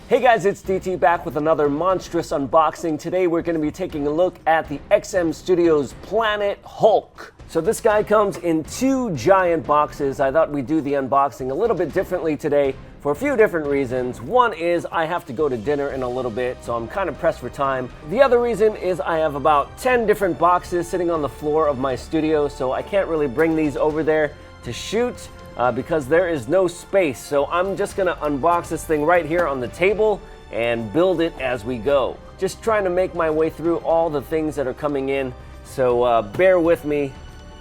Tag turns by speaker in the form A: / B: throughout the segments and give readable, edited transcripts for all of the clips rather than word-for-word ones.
A: Hey guys, it's DT back with another monstrous unboxing. Today we're going to be taking a look at the XM Studios Planet Hulk. So this guy comes in two giant boxes. I thought we'd do the unboxing a little bit differently today for a few different reasons. One is I have to go to dinner in a little bit, so I'm kind of pressed for time. The other reason is I have about 10 different boxes sitting on the floor of my studio, so I can't really bring these over there to shoot. Because there is no space. So I'm just gonna unbox this thing right here on the table and build it as we go. Just trying to make my way through all the things that are coming in. So bear with me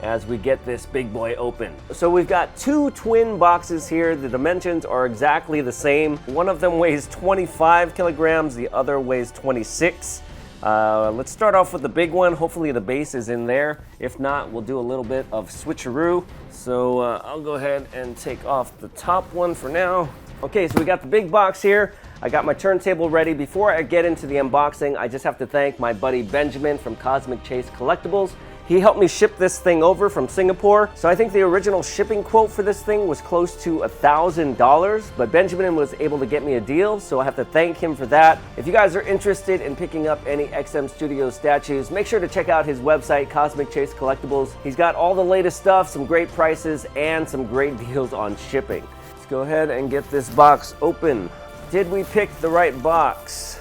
A: as we get this big boy open. So we've got two twin boxes here. The dimensions are exactly the same. One of them weighs 25 kilograms, the other weighs 26. Let's start off with the big one. Hopefully the base is in there. If not, we'll do a little bit of switcheroo. So I'll go ahead and take off the top one for now. Okay, so we got the big box here. I got my turntable ready. Before I get into the unboxing, I just have to thank my buddy Benjamin from Cosmic Chase Collectibles. He helped me ship this thing over from Singapore. So I think the original shipping quote for this thing was close to $1,000, but Benjamin was able to get me a deal, so I have to thank him for that. If you guys are interested in picking up any XM Studios statues, make sure to check out his website, Cosmic Chase Collectibles. He's got all the latest stuff, some great prices, and some great deals on shipping. Let's go ahead and get this box open. Did we pick the right box?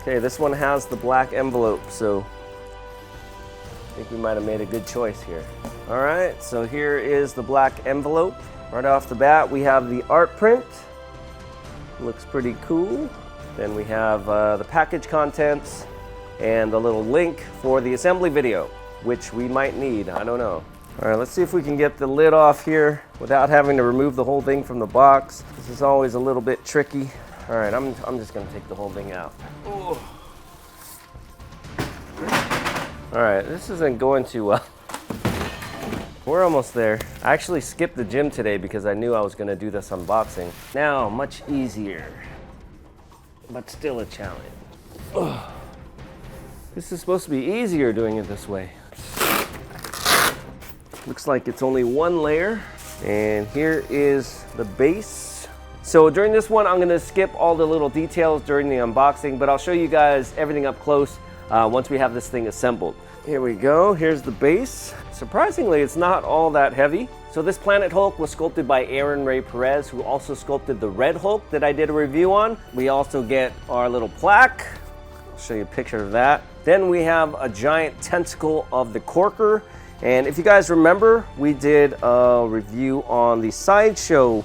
A: Okay, this one has the black envelope, so I think we might have made a good choice here. All right, so here is the black envelope. Right off the bat, we have the art print. Looks pretty cool. Then we have the package contents and a little link for the assembly video, which we might need, I don't know. All right, let's see if we can get the lid off here without having to remove the whole thing from the box. This is always a little bit tricky. All right, I'm just gonna take the whole thing out. Ooh. All right, this isn't going too well. We're almost there. I actually skipped the gym today because I knew I was gonna do this unboxing. Now, much easier, but still a challenge. Ugh. This is supposed to be easier doing it this way. Looks like it's only one layer, and here is the base. So during this one, I'm gonna skip all the little details during the unboxing, but I'll show you guys everything up close once we have this thing assembled. Here we go, here's the base. Surprisingly, it's not all that heavy. So this Planet Hulk was sculpted by Aaron Rey Perez, who also sculpted the Red Hulk that I did a review on. We also get our little plaque. I'll show you a picture of that. Then we have a giant tentacle of the Corker. And if you guys remember, we did a review on the Sideshow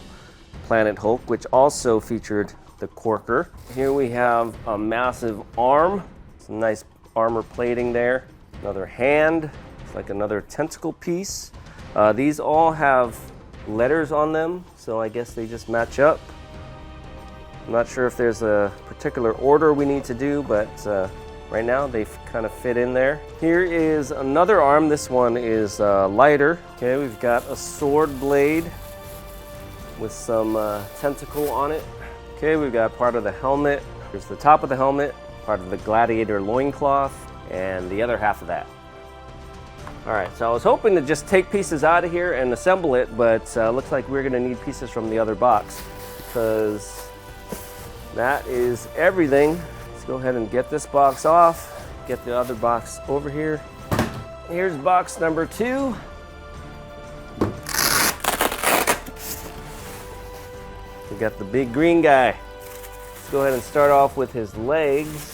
A: Planet Hulk, which also featured the Corker. Here we have a massive arm. Some nice armor plating there. Another hand, it's like another tentacle piece. These all have letters on them, so I guess they just match up. I'm not sure if there's a particular order we need to do, but right now they kind of fit in there. Here is another arm. This one is lighter. Okay, we've got a sword blade with some tentacle on it. Okay, we've got part of the helmet. Here's the top of the helmet, part of the Gladiator loincloth, and the other half of that. All right, so I was hoping to just take pieces out of here and assemble it, but looks like we're gonna need pieces from the other box, because that is everything. Let's go ahead and get this box off, get the other box over here. Here's box number 2. We got the big green guy. Let's go ahead and start off with his legs.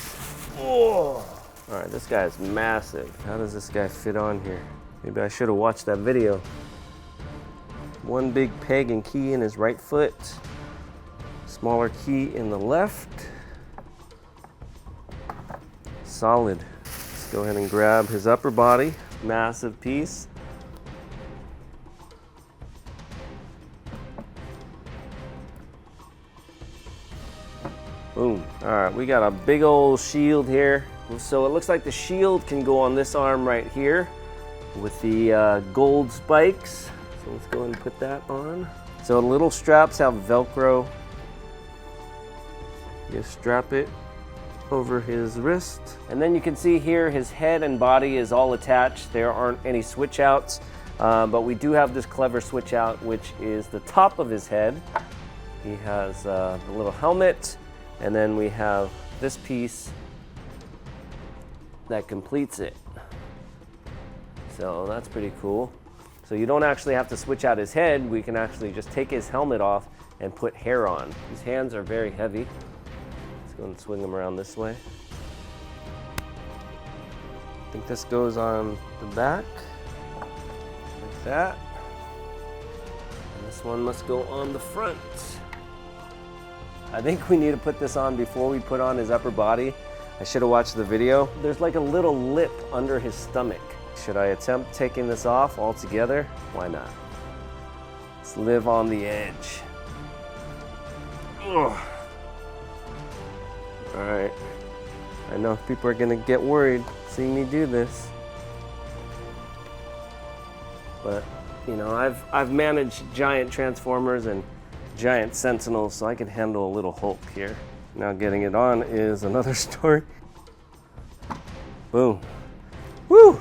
A: Oh. All right, this guy is massive. How does this guy fit on here? Maybe I should have watched that video. One big peg and key in his right foot. Smaller key in the left. Solid. Let's go ahead and grab his upper body. Massive piece. Boom. All right, we got a big old shield here. So it looks like the shield can go on this arm right here with the gold spikes. So let's go ahead and put that on. So the little straps have Velcro. Just strap it over his wrist. And then you can see here his head and body is all attached. There aren't any switch outs, but we do have this clever switch out, which is the top of his head. He has the little helmet, And then we have this piece that completes it. So that's pretty cool. So you don't actually have to switch out his head. We can actually just take his helmet off and put hair on. His hands are very heavy. Let's go and swing them around this way. I think this goes on the back, like that. And this one must go on the front. I think we need to put this on before we put on his upper body. I should have watched the video. There's like a little lip under his stomach. Should I attempt taking this off altogether? Why not? Let's live on the edge. Ugh. All right. I know people are gonna get worried seeing me do this, but you know, I've managed giant transformers and giant sentinels, so I can handle a little Hulk here. Now getting it on is another story. Boom. Woo!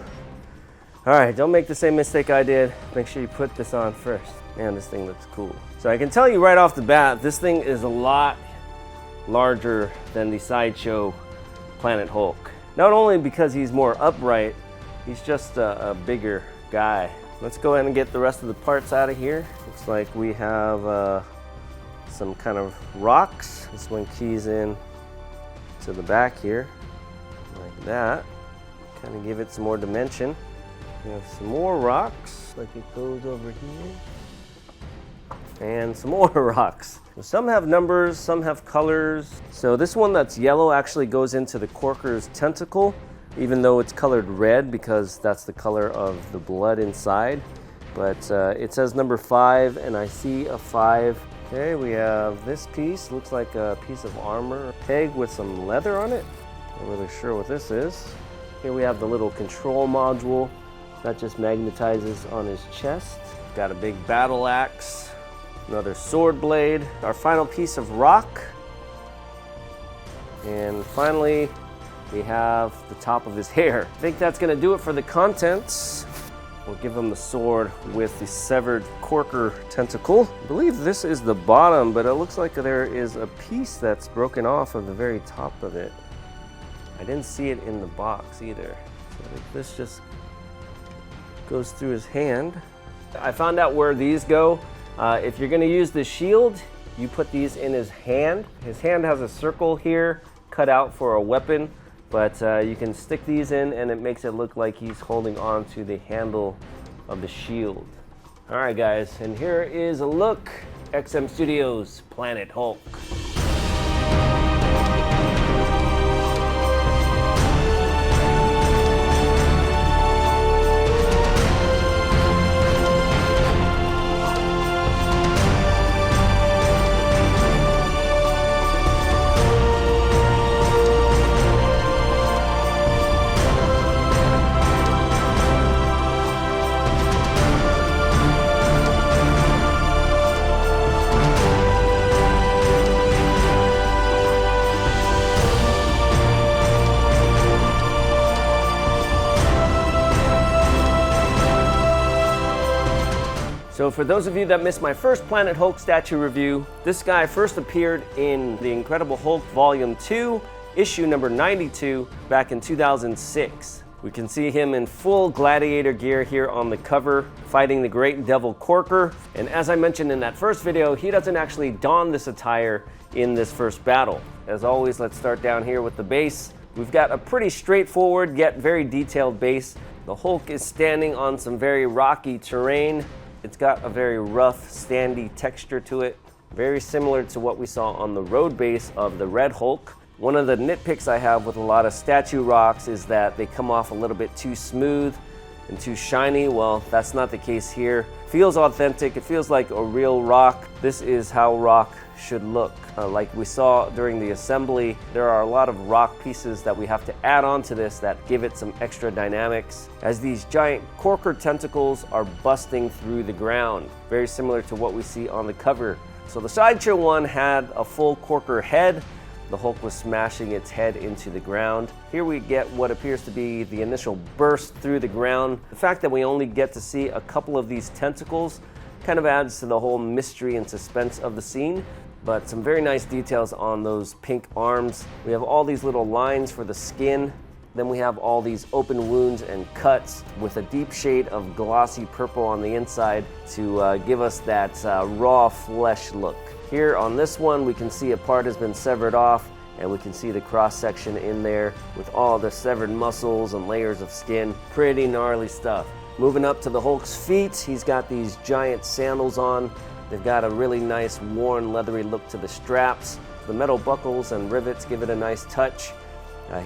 A: All right, don't make the same mistake I did. Make sure you put this on first. Man, this thing looks cool. So I can tell you right off the bat, this thing is a lot larger than the Sideshow Planet Hulk. Not only because he's more upright, he's just a bigger guy. Let's go ahead and get the rest of the parts out of here. Looks like we have some kind of rocks. This one keys in to the back here, like that. Kind of give it some more dimension. We have some more rocks, like it goes over here. And some more rocks. Some have numbers, some have colors. So this one that's yellow actually goes into the Corker's tentacle, even though it's colored red because that's the color of the blood inside. But it says number 5, and I see a 5. Okay, we have this piece. Looks like a piece of armor, a peg with some leather on it. Not really sure what this is. Here we have the little control module that just magnetizes on his chest. Got a big battle axe. Another sword blade, our final piece of rock, and finally we have the top of his hair. I think that's going to do it for the contents. We'll give him the sword with the severed Corker tentacle. I believe this is the bottom, but it looks like there is a piece that's broken off of the very top of it. I didn't see it in the box either. So I think this just goes through his hand. I found out where these go. If you're going to use the shield, you put these in his hand. His hand has a circle here cut out for a weapon, but you can stick these in and it makes it look like he's holding on to the handle of the shield. All right, guys, and here is a look. XM Studios Planet Hulk. So for those of you that missed my first Planet Hulk statue review, this guy first appeared in The Incredible Hulk Volume 2, issue number 92, back in 2006. We can see him in full Gladiator gear here on the cover, fighting the Great Devil Corker. And as I mentioned in that first video, he doesn't actually don this attire in this first battle. As always, let's start down here with the base. We've got a pretty straightforward yet very detailed base. The Hulk is standing on some very rocky terrain. It's got a very rough, sandy texture to it, very similar to what we saw on the road base of the Red Hulk. One of the nitpicks I have with a lot of statue rocks is that they come off a little bit too smooth and too shiny. Well, that's not the case here. Feels authentic, it feels like a real rock. This is how rock should look. Like we saw during the assembly, there are a lot of rock pieces that we have to add on to this that give it some extra dynamics, as these giant Corker tentacles are busting through the ground, very similar to what we see on the cover. So the Sideshow one had a full Corker head. The Hulk was smashing its head into the ground. Here we get what appears to be the initial burst through the ground. The fact that we only get to see a couple of these tentacles kind of adds to the whole mystery and suspense of the scene. but some very nice details on those pink arms. We have all these little lines for the skin. Then we have all these open wounds and cuts with a deep shade of glossy purple on the inside to give us that raw flesh look. Here on this one, we can see a part has been severed off, and we can see the cross section in there with all the severed muscles and layers of skin. Pretty gnarly stuff. Moving up to the Hulk's feet, he's got these giant sandals on. They've got a really nice worn leathery look to the straps. The metal buckles and rivets give it a nice touch.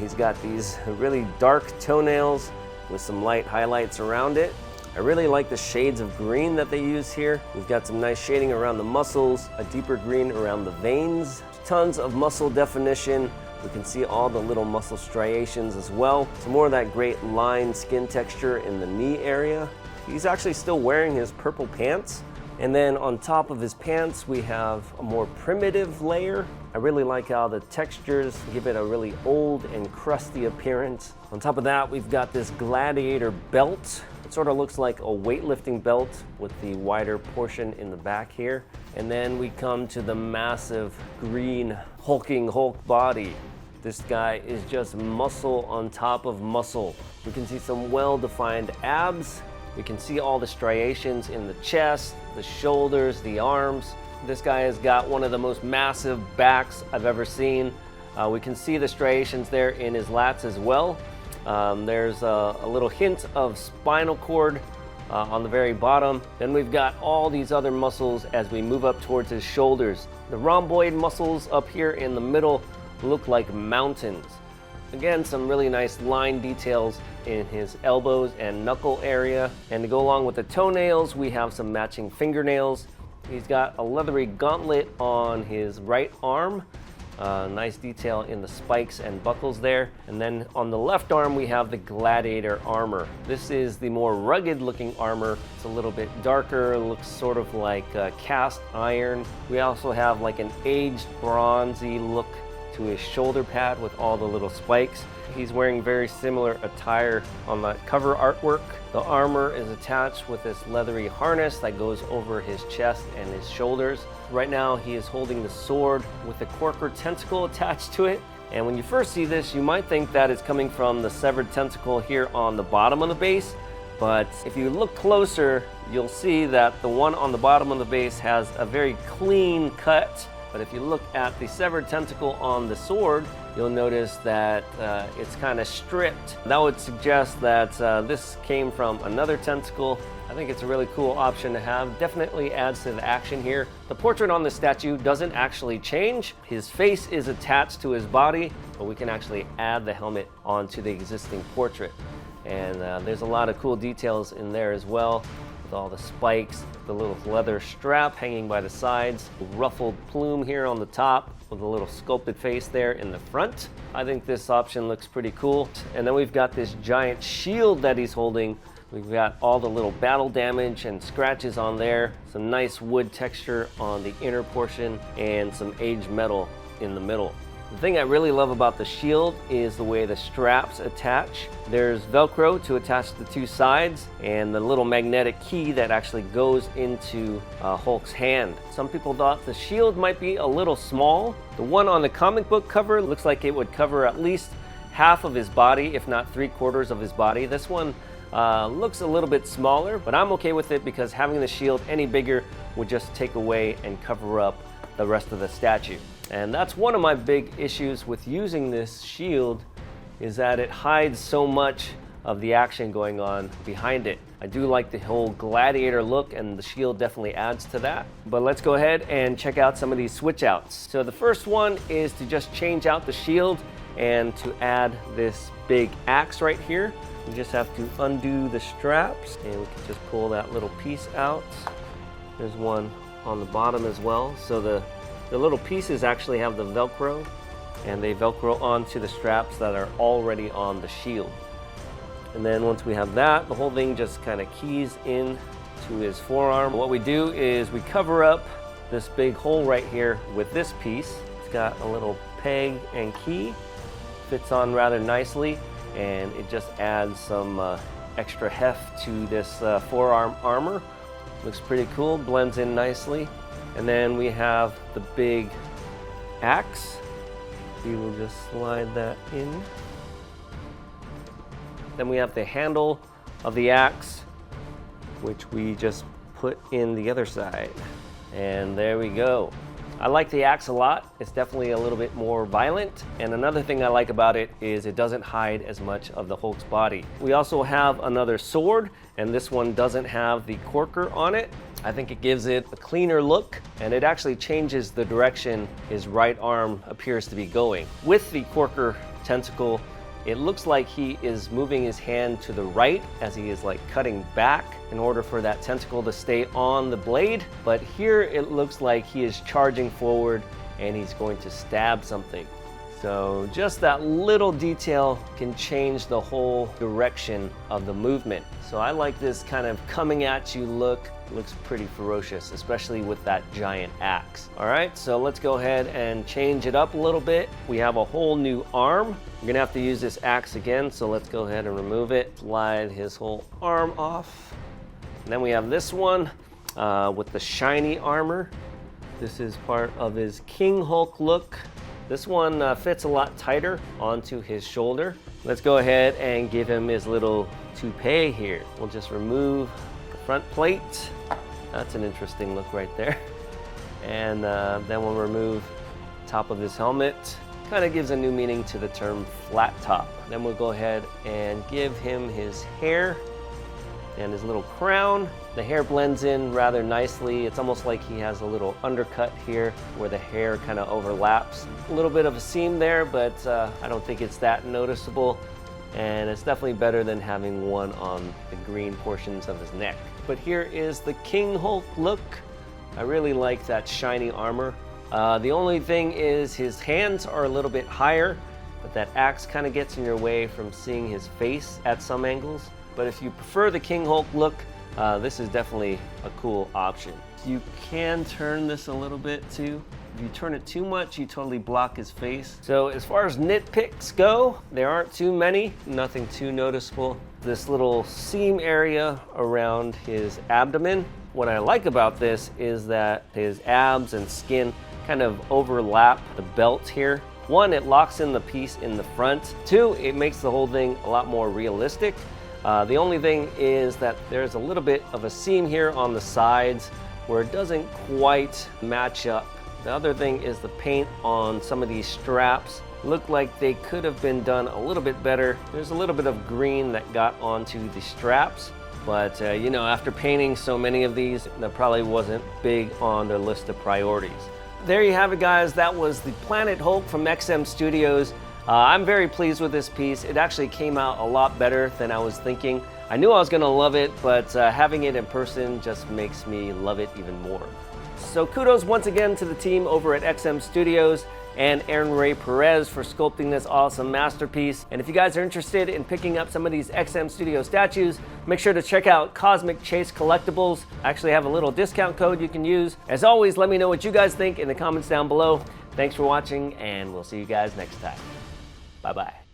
A: He's got these really dark toenails with some light highlights around it. I really like the shades of green that they use here. We've got some nice shading around the muscles, a deeper green around the veins, tons of muscle definition. We can see all the little muscle striations as well. Some more of that great line skin texture in the knee area. He's actually still wearing his purple pants. And then on top of his pants, we have a more primitive layer. I really like how the textures give it a really old and crusty appearance. On top of that, we've got this Gladiator belt. It sort of looks like a weightlifting belt with the wider portion in the back here. And then we come to the massive green hulking Hulk body. This guy is just muscle on top of muscle. We can see some well-defined abs. We can see all the striations in the chest, the shoulders, the arms. This guy has got one of the most massive backs I've ever seen. We can see the striations there in his lats as well. There's a little hint of spinal cord on the very bottom. Then we've got all these other muscles as we move up towards his shoulders. The rhomboid muscles up here in the middle look like mountains. Again, some really nice line details in his elbows and knuckle area. And to go along with the toenails, we have some matching fingernails. He's got a leathery gauntlet on his right arm. Nice detail in the spikes and buckles there. And then on the left arm, we have the Gladiator armor. This is the more rugged looking armor. It's a little bit darker, looks sort of like cast iron. We also have like an aged bronzy look to his shoulder pad with all the little spikes. He's wearing very similar attire on the cover artwork. The armor is attached with this leathery harness that goes over his chest and his shoulders. Right now he is holding the sword with a corker tentacle attached to it. And when you first see this, you might think that it's coming from the severed tentacle here on the bottom of the base. But if you look closer, you'll see that the one on the bottom of the base has a very clean cut. But if you look at the severed tentacle on the sword, you'll notice that it's kind of stripped. That would suggest that this came from another tentacle. I think it's a really cool option to have. Definitely adds to the action here. The portrait on the statue doesn't actually change. His face is attached to his body, but we can actually add the helmet onto the existing portrait. And there's a lot of cool details in there as well, with all the spikes, the little leather strap hanging by the sides, ruffled plume here on the top with a little sculpted face there in the front. I think this option looks pretty cool. And then we've got this giant shield that he's holding. We've got all the little battle damage and scratches on there, some nice wood texture on the inner portion, and some aged metal in the middle. The thing I really love about the shield is the way the straps attach. There's Velcro to attach the two sides and the little magnetic key that actually goes into Hulk's hand. Some people thought the shield might be a little small. The one on the comic book cover looks like it would cover at least half of his body, if not 3/4 of his body. This one looks a little bit smaller, but I'm okay with it because having the shield any bigger would just take away and cover up the rest of the statue. And that's one of my big issues with using this shield, is that it hides so much of the action going on behind it. I do like the whole gladiator look, and the shield definitely adds to that. But let's go ahead and check out some of these switch outs. So the first one is to just change out the shield and to add this big axe right here. You just have to undo the straps and we can just pull that little piece out. There's one on the bottom as well. So the little pieces actually have the Velcro, and they Velcro onto the straps that are already on the shield. And then once we have that, the whole thing just kind of keys in to his forearm. What we do is we cover up this big hole right here with this piece. It's got a little peg and key, fits on rather nicely, and it just adds some extra heft to this forearm armor. Looks pretty cool, blends in nicely. And then we have the big axe. We will just slide that in. Then we have the handle of the axe, which we just put in the other side. And there we go. I like the axe a lot. It's definitely a little bit more violent. And another thing I like about it is it doesn't hide as much of the Hulk's body. We also have another sword, and this one doesn't have the corker on it. I think it gives it a cleaner look, and it actually changes the direction his right arm appears to be going. With the corker tentacle, it looks like he is moving his hand to the right as he is like cutting back in order for that tentacle to stay on the blade. But here it looks like he is charging forward and he's going to stab something. So just that little detail can change the whole direction of the movement. So I like this kind of coming at you look. Looks pretty ferocious, especially with that giant axe. All right, so let's go ahead and change it up a little bit. We have a whole new arm. We're gonna have to use this axe again, so let's go ahead and remove it. Slide his whole arm off. And then we have this one with the shiny armor. This is part of his King Hulk look. This one fits a lot tighter onto his shoulder. Let's go ahead and give him his little toupee here. We'll just remove the front plate. That's an interesting look right there. And then we'll remove top of his helmet. Kind of gives a new meaning to the term flat top. Then we'll go ahead and give him his hair and his little crown. The hair blends in rather nicely. It's almost like he has a little undercut here where the hair kind of overlaps. A little bit of a seam there, but I don't think it's that noticeable. And it's definitely better than having one on the green portions of his neck. But here is the King Hulk look. I really like that shiny armor. The only thing is his hands are a little bit higher, but that axe kind of gets in your way from seeing his face at some angles. But if you prefer the King Hulk look, this is definitely a cool option. You can turn this a little bit too. If you turn it too much, you totally block his face. So as far as nitpicks go, there aren't too many, nothing too noticeable. This little seam area around his abdomen. What I like about this is that his abs and skin kind of overlap the belt here. One, it locks in the piece in the front. Two, it makes the whole thing a lot more realistic. The only thing is that there's a little bit of a seam here on the sides where it doesn't quite match up. The other thing is the paint on some of these straps look like they could have been done a little bit better. There's a little bit of green that got onto the straps, but you know, after painting so many of these, that probably wasn't big on their list of priorities. There you have it, guys. That was the Planet Hulk from XM Studios. I'm very pleased with this piece. It actually came out a lot better than I was thinking. I knew I was gonna love it, but having it in person just makes me love it even more. So kudos once again to the team over at XM Studios and Aaron Rey Perez for sculpting this awesome masterpiece. And if you guys are interested in picking up some of these XM Studio statues, make sure to check out Cosmic Chase Collectibles. I actually have a little discount code you can use. As always, let me know what you guys think in the comments down below. Thanks for watching, and we'll see you guys next time. Bye-bye.